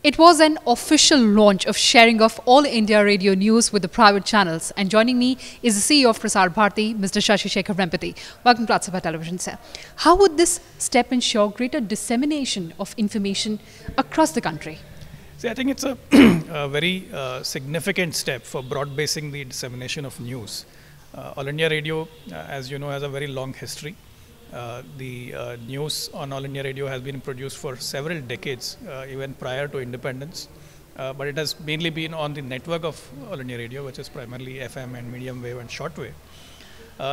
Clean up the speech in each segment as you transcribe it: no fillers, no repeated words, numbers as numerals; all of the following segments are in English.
It was an official launch of sharing of all India radio news with the private channels. And joining me is the CEO of Prasar Bharati, Mr. Shashi Shekhar Vempati. Welcome to Sabha television, sir. How would this step ensure greater dissemination of information across the country? See, I think it's a, a very significant step for broad-basing the dissemination of news. All India Radio, as you know, has a very long history. The news on All India Radio has been produced for several decades, even prior to independence. But it has mainly been on the network of All India Radio, which is primarily FM and medium wave and shortwave.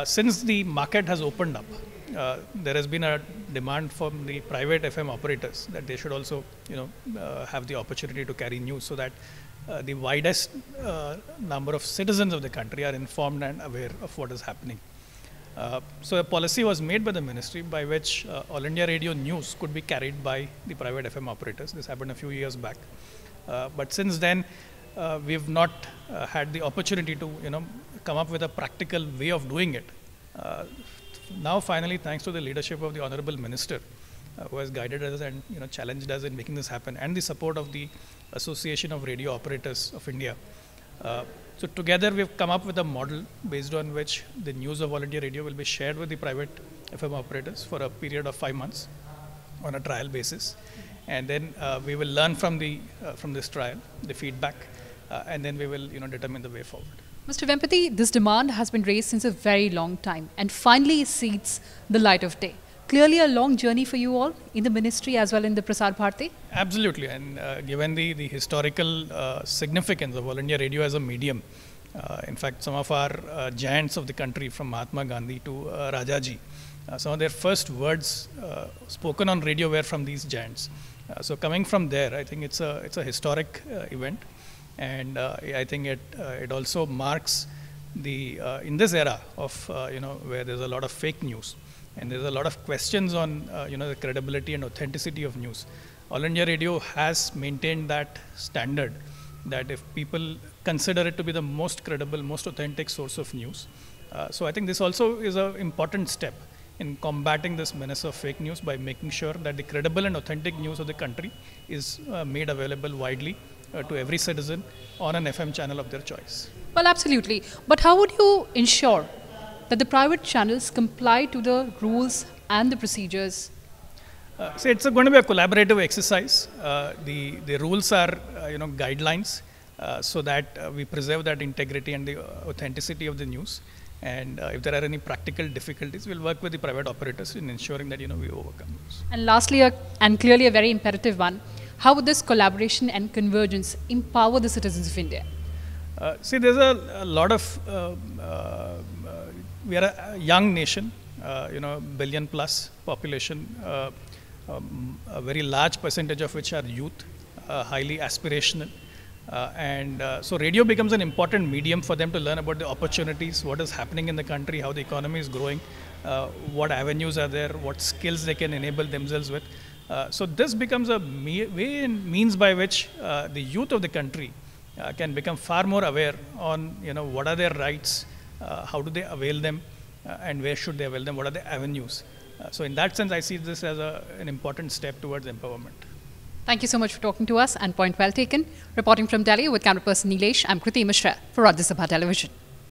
Since the market has opened up, there has been a demand from the private FM operators that they should also, have the opportunity to carry news so that the widest number of citizens of the country are informed and aware of what is happening. So a policy was made by the ministry by which All India Radio news could be carried by the private FM operators. This happened a few years back. But since then, we've not had the opportunity to, come up with a practical way of doing it. Now, finally, thanks to the leadership of the Honorable Minister, who has guided us and challenged us in making this happen, and the support of the Association of Radio Operators of India. So together we've come up with a model based on which the news of All India Radio will be shared with the private FM operators for a period of 5 months on a trial basis. And then we will learn from this trial, the feedback, and then we will determine the way forward. Mr. Vempati, this demand has been raised since a very long time and finally sees the light of day. Clearly a long journey for you all in the ministry as well in the Prasar Bharati? Absolutely, and given the historical significance of All India Radio as a medium, in fact some of our giants of the country from Mahatma Gandhi to Rajya ji, some of their first words spoken on radio were from these giants. So coming from there, I think it's a historic event, and I think it also marks the in this era of where there's a lot of fake news. And there's a lot of questions on the credibility and authenticity of news. All India Radio has maintained that standard that if people consider it to be the most credible, most authentic source of news. So I think this also is an important step in combating this menace of fake news by making sure that the credible and authentic news of the country is made available widely to every citizen on an FM channel of their choice. Well, absolutely. But how would you ensure that the private channels comply to the rules and the procedures? So it's going to be a collaborative exercise. The rules are guidelines so that we preserve that integrity and the authenticity of the news. And if there are any practical difficulties, we'll work with the private operators in ensuring that we overcome those. And lastly, and clearly a very imperative one, how would this collaboration and convergence empower the citizens of India? See, there's a lot of we are a young nation, billion plus population, a very large percentage of which are youth, highly aspirational. So radio becomes an important medium for them to learn about the opportunities, what is happening in the country, how the economy is growing, what avenues are there, what skills they can enable themselves with. So this becomes a way and means by which the youth of the country can become far more aware on what are their rights, how do they avail them, and where should they avail them, what are the avenues. So in that sense, I see this as an important step towards empowerment. Thank you so much for talking to us, and point well taken. Reporting from Delhi with camera person Nilesh, I'm Kriti Mishra for Rajya Sabha television.